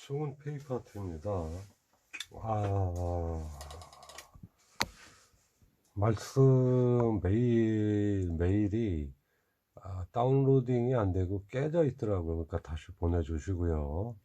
송은 페이퍼 아트입니다. 아, 말씀 메일이 다운로딩이 안 되고 깨져 있더라고요. 그러니까 다시 보내주시고요.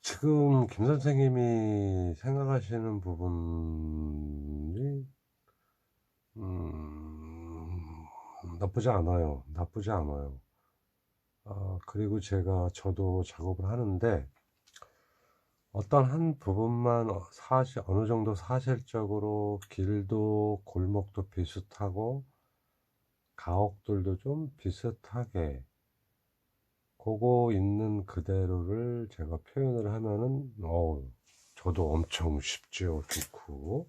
지금 김 선생님이 생각하시는 부분이 나쁘지 않아요. 나쁘지 않아요. 그리고 저도 작업을 하는데 어떤 한 부분만 어느 정도 사실적으로 길도 골목도 비슷하고 가옥들도 좀 비슷하게 그거 있는 그대로를 제가 표현을 하면은 저도 엄청 쉽죠. 좋고.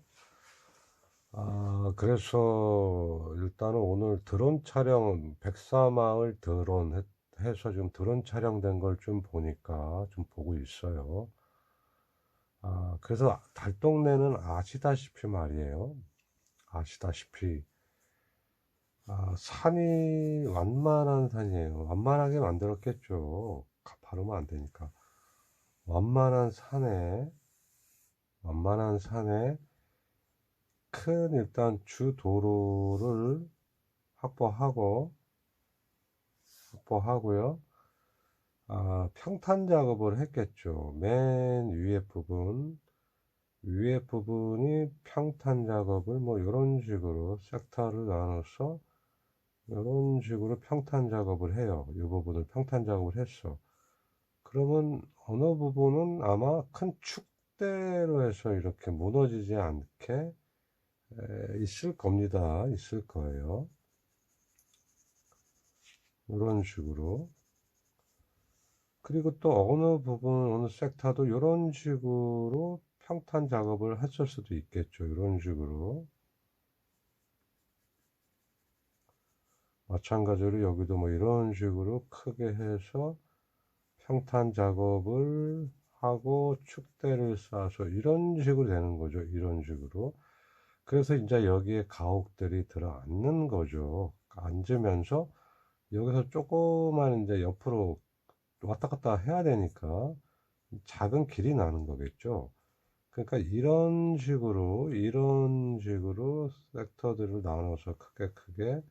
그래서 일단은 오늘 드론 촬영 백사마을 드론 해서 좀 드론 촬영된 걸 좀 보니까 좀 보고 있어요. 그래서 달동네는 아시다시피 말이에요. 아시다시피 산이 완만한 산이에요. 완만하게 만들었겠죠. 발음은 안 되니까. 완만한 산에 큰 일단 주 도로를 확보하고요. 평탄 작업을 했겠죠. 맨 위에 부분이 평탄 작업을 뭐 이런 식으로 섹터를 나눠서 이런 식으로 평탄 작업을 해요. 이 부분을 평탄 작업을 했어. 그러면 어느 부분은 아마 큰 축대로 해서 이렇게 무너지지 않게 있을 겁니다. 있을 거예요. 이런 식으로. 그리고 또 어느 섹터도 이런 식으로 평탄 작업을 했을 수도 있겠죠. 이런 식으로. 마찬가지로 여기도 뭐 이런 식으로 크게 해서 평탄 작업을 하고 축대를 쌓아서 이런 식으로 되는 거죠. 이런 식으로. 그래서 이제 여기에 가옥들이 들어앉는 거죠. 앉으면서 여기서 조그만 이제 옆으로 왔다 갔다 해야 되니까 작은 길이 나는 거겠죠. 그러니까 이런 식으로 섹터들을 나눠서 크게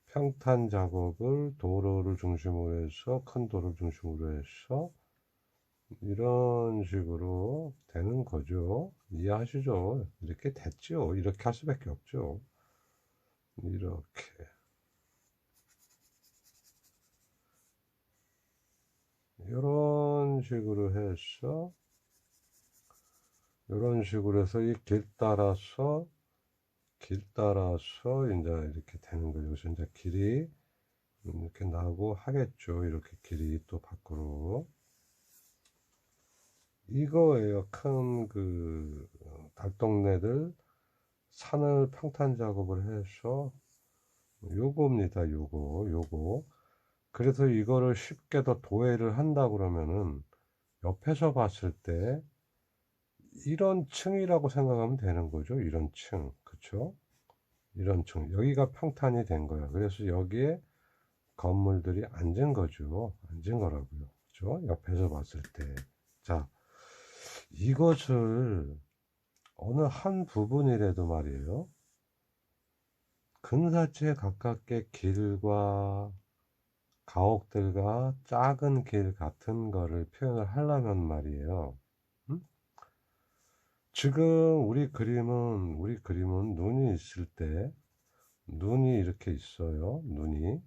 평탄 작업을 도로를 중심으로 해서 큰 도로를 중심으로 해서 이런 식으로 되는 거죠. 이해하시죠? 이렇게 됐죠. 이렇게 할 수밖에 없죠. 이렇게 이런 식으로 해서 이런 식으로 해서 이 길 따라서 이제 이렇게 되는 거죠. 그래서 이제 길이 이렇게 나고 하겠죠. 이렇게 길이 또 밖으로. 이거예요. 큰 달동네들 산을 평탄 작업을 해서 요겁니다. 요거. 그래서 이거를 쉽게 더 도해를 한다 그러면은 옆에서 봤을 때 이런 층이라고 생각하면 되는 거죠. 이런 층. 그쵸? 이런 층. 여기가 평탄이 된 거야. 그래서 여기에 건물들이 앉은 거죠. 앉은 거라고요. 그죠? 옆에서 봤을 때. 자, 이것을 어느 한 부분이라도 말이에요. 근사치에 가깝게 길과 가옥들과 작은 길 같은 거를 표현을 하려면 말이에요. 지금 우리 그림은 눈이 있을 때, 눈이 이렇게 있어요. 눈이.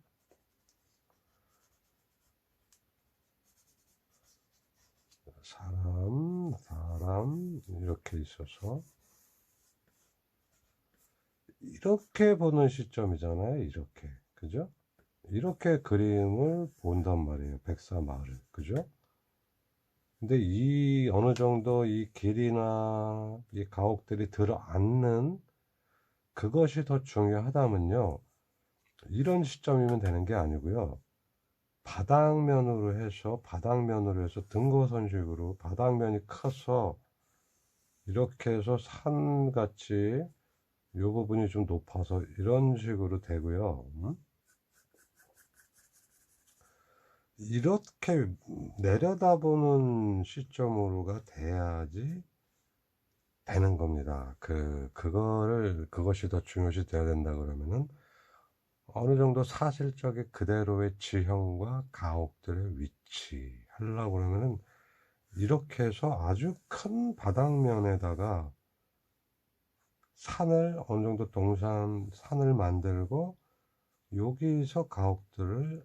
사람, 이렇게 있어서. 이렇게 보는 시점이잖아요. 이렇게. 그죠? 이렇게 그림을 본단 말이에요. 백사마을을. 그죠? 근데 어느 정도 이 길이나 이 가옥들이 들어앉는 그것이 더 중요하다면요. 이런 시점이면 되는 게 아니고요. 바닥면으로 해서 등고선식으로 바닥면이 커서 이렇게 해서 산같이 이 부분이 좀 높아서 이런 식으로 되고요. 이렇게 내려다보는 시점으로가 돼야지 되는 겁니다. 그것이 더 중요시 돼야 된다 그러면은 어느 정도 사실적인 그대로의 지형과 가옥들의 위치 하려고 그러면은 이렇게 해서 아주 큰 바닥면에다가 산을 어느 정도 산을 만들고 여기서 가옥들을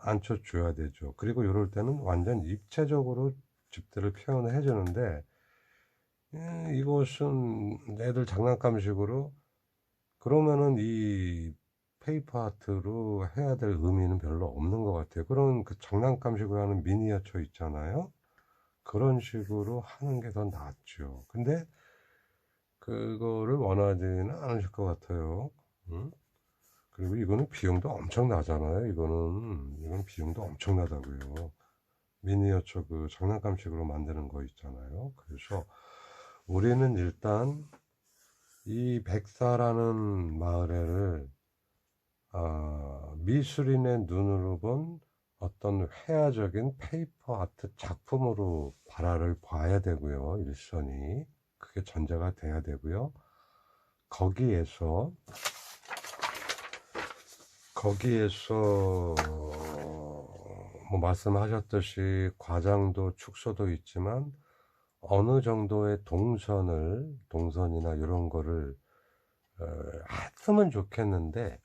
앉혀줘야 되죠. 그리고 이럴 때는 완전 입체적으로 집들을 표현을 해주는데 이것은 애들 장난감식으로 그러면은 이 페이퍼 아트로 해야 될 의미는 별로 없는 것 같아요. 그런 그 장난감식으로 하는 미니어처 있잖아요. 그런 식으로 하는 게 더 낫죠. 근데 그거를 원하지는 않으실 것 같아요. 응? 그리고 이거는 비용도 엄청 나잖아요. 이건 비용도 엄청나다고요. 미니어처 그 장난감식으로 만드는 거 있잖아요. 그래서 우리는 일단 이 백사라는 마을을 미술인의 눈으로 본 어떤 회화적인 페이퍼 아트 작품으로 발화를 봐야 되고요. 일선이 그게 전제가 돼야 되고요. 거기에서 뭐 말씀하셨듯이 과장도 축소도 있지만 어느 정도의 동선이나 이런 거를 했으면 좋겠는데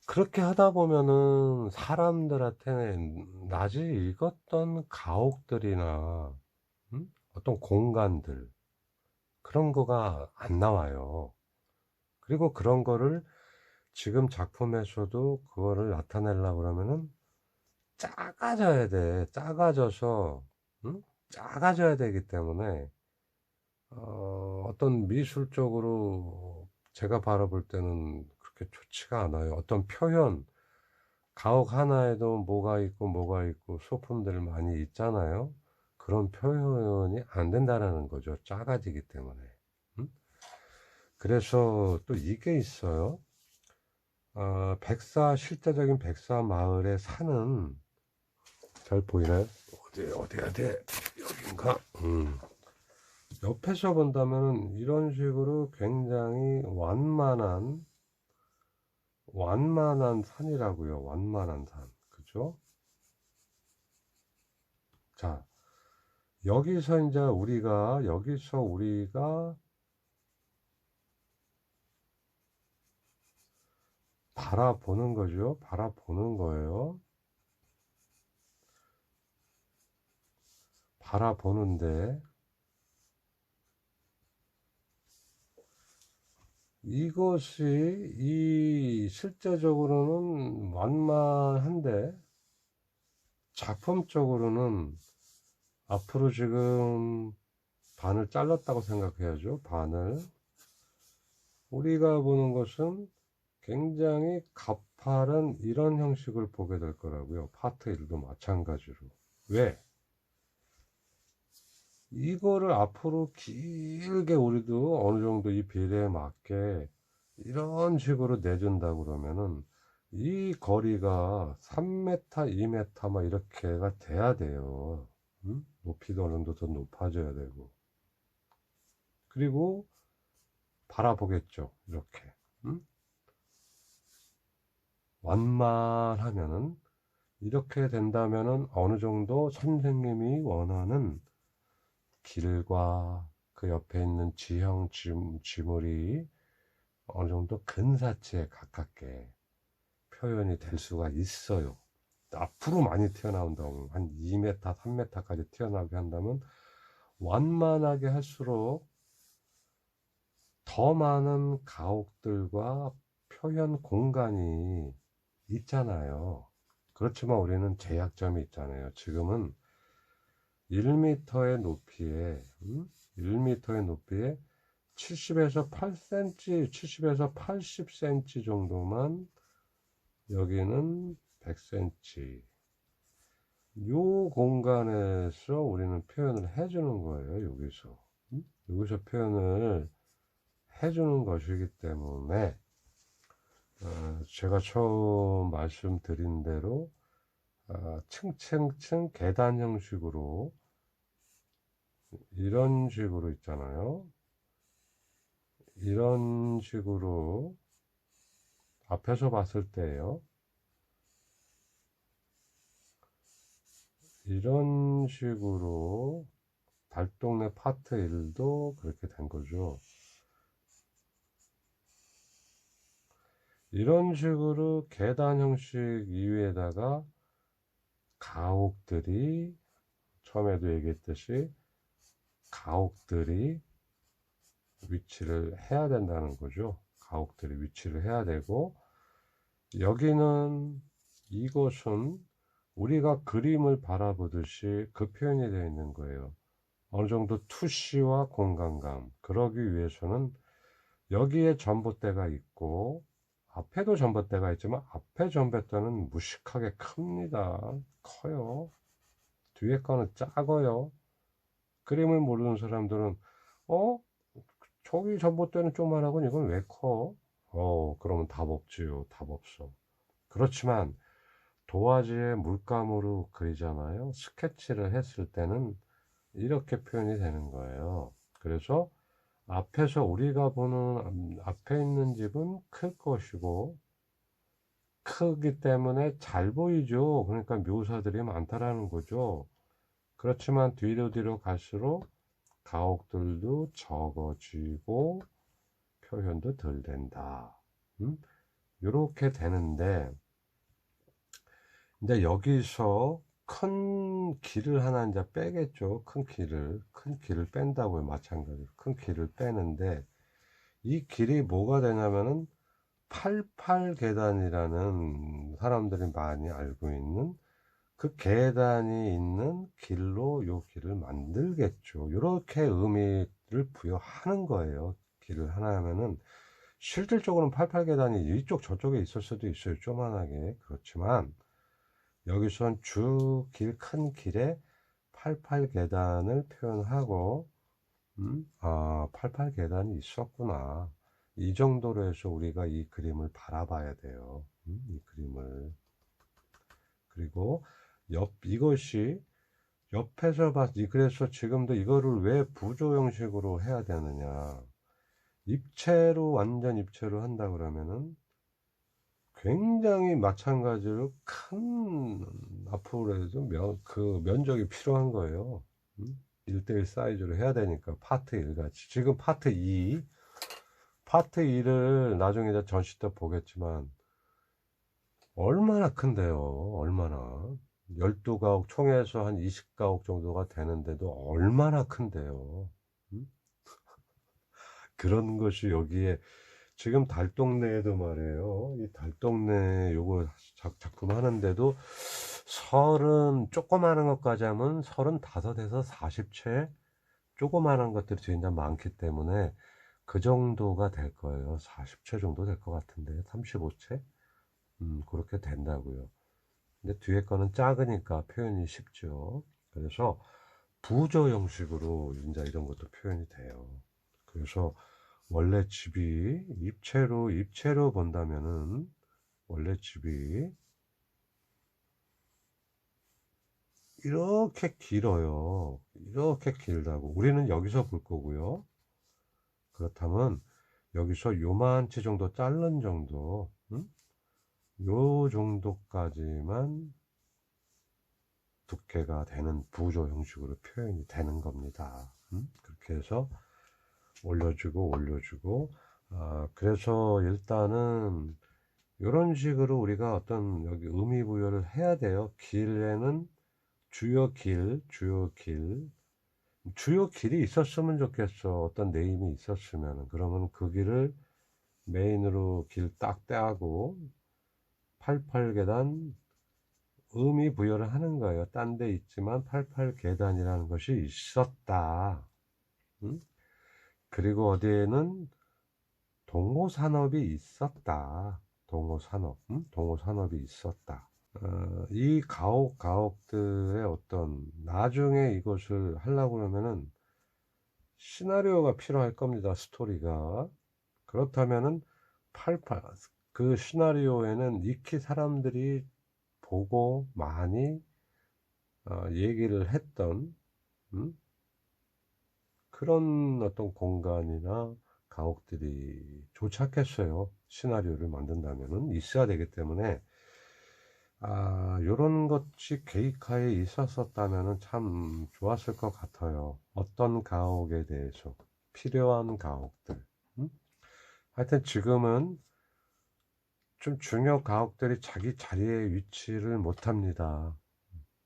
그렇게 하다 보면은 사람들한테 낮이 익었던 가옥들이나 어떤 공간들 그런 거가 안 나와요. 그리고 그런 거를 지금 작품에서도 그거를 나타내려고 그러면은 작아져야 돼. 작아져서 작아져야 되기 때문에 어떤 미술적으로 제가 바라볼 때는 그렇게 좋지가 않아요. 어떤 표현, 가옥 하나에도 뭐가 있고 소품들 많이 있잖아요. 그런 표현이 안 된다라는 거죠. 작아지기 때문에. 음? 그래서 또 이게 있어요. 실제적인 백사 마을의 산은 잘 보이나요? 어디, 여긴가? 옆에서 본다면 이런 식으로 굉장히 완만한 산이라고요. 완만한 산. 그죠? 자, 여기서 우리가 바라보는 거죠. 바라보는 거예요. 바라보는데, 실제적으로는 완만한데, 작품적으로는 앞으로 지금 반을 잘랐다고 생각해야죠. 반을. 우리가 보는 것은 굉장히 가파른 이런 형식을 보게 될 거라고요. 파트 1도 마찬가지로. 왜? 이거를 앞으로 길게 우리도 어느 정도 이 비례에 맞게 이런 식으로 내준다 그러면은 이 거리가 3m, 2m 막 이렇게가 돼야 돼요. 높이도 어느 정도 더 높아져야 되고. 그리고 바라보겠죠. 이렇게. 음? 완만하면은 이렇게 된다면은 어느 정도 선생님이 원하는 길과 그 옆에 있는 지물이 어느 정도 근사치에 가깝게 표현이 될 수가 있어요. 앞으로 많이 튀어나온다고 한 2m, 3m까지 튀어나오게 한다면 완만하게 할수록 더 많은 가옥들과 표현 공간이 있잖아요. 그렇지만 우리는 제약점이 있잖아요. 지금은 1m의 높이에 1m의 높이에 70에서 8cm, 70에서 80cm 정도만 여기는 100cm. 요 공간에서 우리는 표현을 해주는 거예요. 여기서 표현을 해주는 것이기 때문에 제가 처음 말씀드린 대로 층층층 계단 형식으로 이런 식으로 있잖아요. 이런 식으로 앞에서 봤을 때예요. 이런 식으로 달동네 파트 1도 그렇게 된 거죠. 이런 식으로 계단 형식 이위에다가 가옥들이, 처음에도 얘기했듯이 가옥들이 위치를 해야 된다는 거죠. 가옥들이 위치를 해야 되고, 여기는, 이곳은 우리가 그림을 바라보듯이 그 표현이 되어 있는 거예요. 어느 정도 투시와 공간감. 그러기 위해서는 여기에 전봇대가 있고, 앞에도 전봇대가 있지만 앞에 전봇대는 무식하게 큽니다. 커요. 뒤에 거는 작아요. 그림을 모르는 사람들은 어? 저기 전봇대는 조그만하고 이건 왜 커? 그러면 답 없지요. 답 없어. 그렇지만 도화지에 물감으로 그리잖아요. 스케치를 했을 때는 이렇게 표현이 되는 거예요. 그래서 앞에서 우리가 보는 앞에 있는 집은 클 것이고, 크기 때문에 잘 보이죠. 그러니까 묘사들이 많다라는 거죠. 그렇지만 뒤로 갈수록 가옥들도 적어지고 표현도 덜 된다. 이렇게 되는데, 근데 여기서 큰 길을 하나 이제 빼겠죠. 큰 길을 뺀다고요. 마찬가지로 큰 길을 빼는데, 이 길이 뭐가 되냐면은 88계단이라는 사람들이 많이 알고 있는 그 계단이 있는 길로 요 길을 만들겠죠. 이렇게 의미를 부여하는 거예요. 길을 하나 하면은 실질적으로는 88계단이 이쪽 저쪽에 있을 수도 있어요. 조만하게. 그렇지만 여기선 주 길, 큰 길에 88계단을 표현하고 88계단이 있었구나. 이 정도로 해서 우리가 이 그림을 바라봐야 돼요. 이 그림을. 그리고 이것이 옆에서 그래서 지금도 이거를 왜 부조 형식으로 해야 되느냐. 완전 입체로 한다 그러면은 굉장히 마찬가지로 큰, 앞으로 해서 그 면적이 필요한 거예요. 1대1 사이즈로 해야 되니까, 파트 1 같이. 지금 파트 2를 나중에 전시 때 보겠지만, 얼마나 큰데요, 얼마나. 12가옥, 총에서 한 20가옥 정도가 되는데도 얼마나 큰데요. 그런 것이 여기에, 지금 달동네에도 말이에요. 이 달동네 요거 작품 하는데도 조그마한 것까지 하면 35에서 40채 조그마한 것들이 진짜 많기 때문에 그 정도가 될 거예요. 40채 정도 될 것 같은데, 35채? 그렇게 된다고요. 근데 뒤에 거는 작으니까 표현이 쉽죠. 그래서 부조 형식으로 이제 이런 것도 표현이 돼요. 그래서 원래 집이 입체로 본다면은 원래 집이 이렇게 길어요. 이렇게 길다고. 우리는 여기서 볼 거고요. 그렇다면 여기서 요만치 정도 자른 정도, 요 정도까지만 두께가 되는 부조 형식으로 표현이 되는 겁니다. 그렇게 해서 올려주고, 그래서 일단은 이런 식으로 우리가 어떤 여기 의미 부여를 해야 돼요. 길에는 주요 길이 있었으면 좋겠어. 어떤 네임이 있었으면. 그러면 그 길을 메인으로 길 딱 떼고 88계단 의미 부여를 하는 거예요. 딴 데 있지만 88계단이라는 것이 있었다. 그리고 어디에는 동호산업이 있었다. 동호산업이 있었다. 이 가옥들의 어떤, 나중에 이것을 하려고 그러면은 시나리오가 필요할 겁니다. 스토리가. 그렇다면은 그 시나리오에는 익히 사람들이 보고 많이 얘기를 했던 그런 어떤 공간이나 가옥들이 좋잖겠어요. 시나리오를 만든다면은 있어야 되기 때문에 요런 것이 계획하에 있었었다면은 참 좋았을 것 같아요. 어떤 가옥에 대해서 필요한 가옥들. 하여튼 지금은 좀 중요 가옥들이 자기 자리에 위치를 못합니다.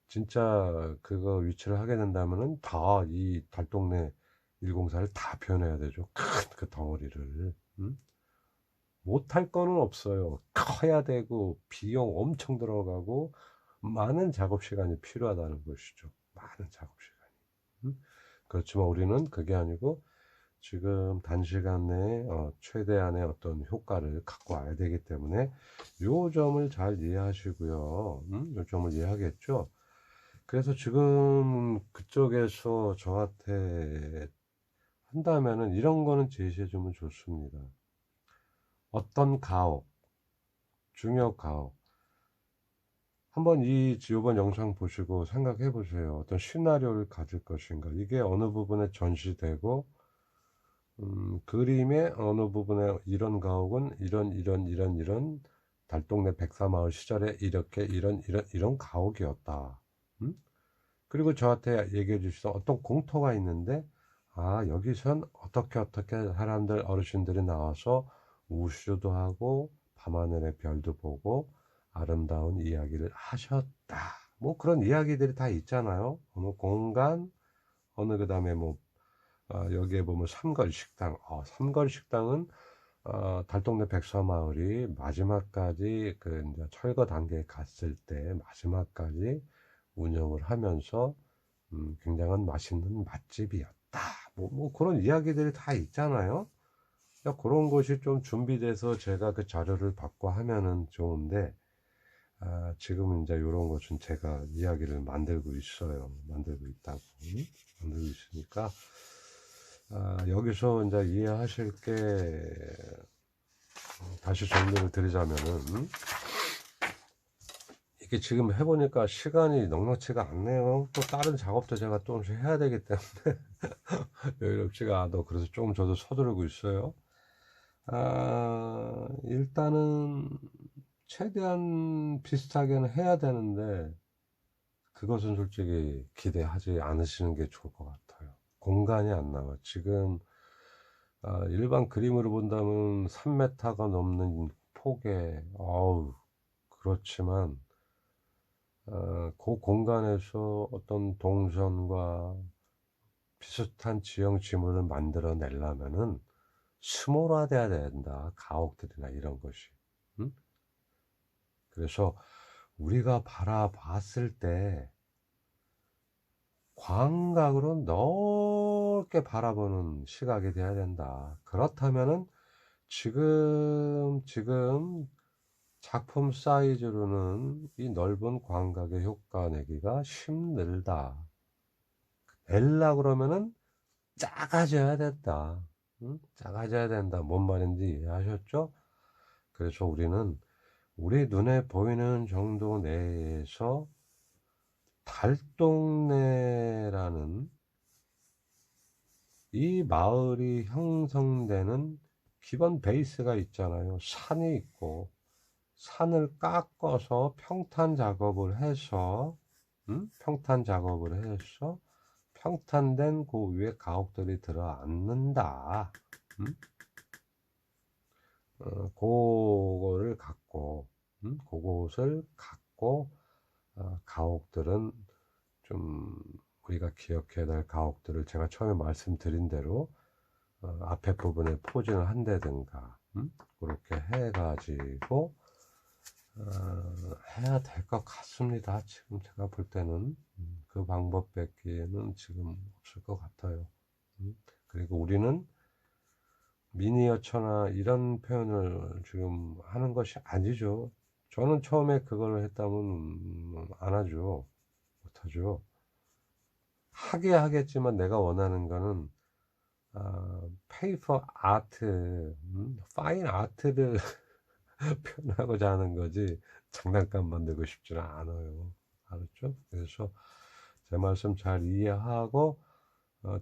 진짜 그거 위치를 하게 된다면은 다 이 달동네 104를 다 표현해야 되죠. 큰 그 덩어리를. 못할 거는 없어요. 커야 되고 비용 엄청 들어가고 많은 작업 시간이 필요하다는 것이죠. 많은 작업 시간이. 그렇지만 우리는 그게 아니고 지금 단시간 내에 최대한의 어떤 효과를 갖고 와야 되기 때문에 요 점을 잘 이해하시고요. 요 점을 이해하겠죠. 그래서 지금 그쪽에서 저한테 한다면은 이런 거는 제시해 주면 좋습니다. 어떤 가옥, 중요 가옥. 한번 이번 영상 보시고 생각해 보세요. 어떤 시나리오를 가질 것인가. 이게 어느 부분에 전시되고, 그림의 어느 부분에 이런 가옥은 이런 달동네 백사마을 시절에 이렇게 이런 가옥이었다. 그리고 저한테 얘기해 주셔서 어떤 공터가 있는데, 여기선 어떻게 사람들, 어르신들이 나와서 우슈도 하고, 밤하늘의 별도 보고, 아름다운 이야기를 하셨다. 뭐 그런 이야기들이 다 있잖아요. 어느 공간, 그 다음에 뭐, 여기에 보면 삼걸식당. 삼걸식당은, 달동네 백사마을이 마지막까지 이제 철거 단계에 갔을 때 마지막까지 운영을 하면서 굉장한 맛있는 맛집이었다. 뭐 그런 이야기들이 다 있잖아요. 그런 것이 좀 준비돼서 제가 그 자료를 받고 하면은 좋은데, 지금은 이제 이런 것은 제가 이야기를 만들고 있어요. 만들고 있다고. 만들고 있으니까, 여기서 이제 이해하실 게, 다시 정리를 드리자면은, 이게 지금 해보니까 시간이 넉넉치가 않네요. 또 다른 작업도 제가 조금씩 해야 되기 때문에 여유롭지가 않아. 그래서 조금 저도 서두르고 있어요. 일단은 최대한 비슷하게는 해야 되는데 그것은 솔직히 기대하지 않으시는 게 좋을 것 같아요. 공간이 안 나와. 지금 일반 그림으로 본다면 3m가 넘는 폭에 그렇지만 그 공간에서 어떤 동선과 비슷한 지형 지물을 만들어 내려면은 스몰화돼야 된다. 가옥들이나 이런 것이. 그래서 우리가 바라봤을 때 광각으로 넓게 바라보는 시각이 돼야 된다. 그렇다면은 지금 작품 사이즈로는 이 넓은 광각의 효과 내기가 힘들다. 낼라 그러면은 작아져야 된다. 작아져야 된다. 뭔 말인지 이해하셨죠? 그래서 우리는 우리 눈에 보이는 정도 내에서 달동네라는 이 마을이 형성되는 기본 베이스가 있잖아요. 산이 있고 산을 깎아서 평탄 작업을 해서 평탄된 그 위에 가옥들이 들어앉는다. 그거를 갖고 그곳을 갖고 가옥들은 좀 우리가 기억해야 될 가옥들을 제가 처음에 말씀드린 대로 앞에 부분에 포진을 한다든가 그렇게 해가지고 해야 될 것 같습니다. 지금 제가 볼 때는 그 방법 뺏기에는 지금 없을 것 같아요. 그리고 우리는 미니어처나 이런 표현을 지금 하는 것이 아니죠. 저는 처음에 그걸 했다면 안 하죠. 못하죠. 하게 하겠지만 내가 원하는 거는 페이퍼 아트, 파인 아트를 표현하고자 하는 거지 장난감 만들고 싶지는 않아요. 알았죠? 그래서 제 말씀 잘 이해하고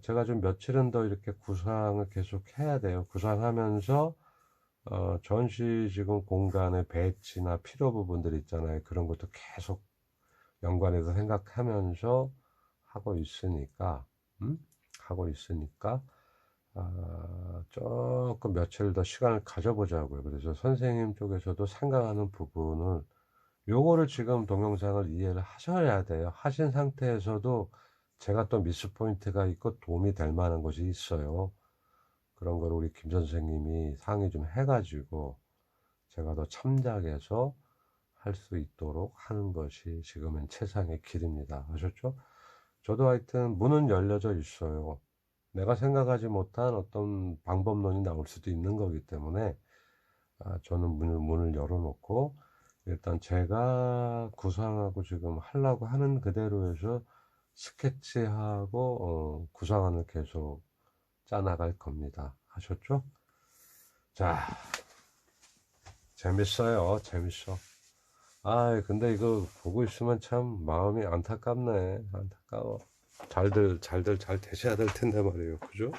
제가 좀 며칠은 더 이렇게 구상을 계속 해야 돼요. 구상하면서 전시 지금 공간의 배치나 필요 부분들 있잖아요. 그런 것도 계속 연관해서 생각하면서 하고 있으니까, 하고 있으니까, 조금 며칠 더 시간을 가져보자고요. 그래서 선생님 쪽에서도 생각하는 부분을, 요거를 지금 동영상을 이해를 하셔야 돼요. 하신 상태에서도 제가 또 미스 포인트가 있고 도움이 될 만한 것이 있어요. 그런 걸 우리 김 선생님이 상의 좀 해가지고 제가 더 참작해서 할 수 있도록 하는 것이 지금은 최상의 길입니다. 아셨죠? 저도 하여튼 문은 열려져 있어요. 내가 생각하지 못한 어떤 방법론이 나올 수도 있는 거기 때문에 저는 문을 열어놓고 일단 제가 구상하고 지금 하려고 하는 그대로 해서 스케치하고 구상안을 계속 짜나갈 겁니다. 아셨죠? 자, 재밌어요. 재밌어. 근데 이거 보고 있으면 참 마음이 안타깝네. 안타까워. 잘들 잘 되셔야 될 텐데 말이에요. 그죠?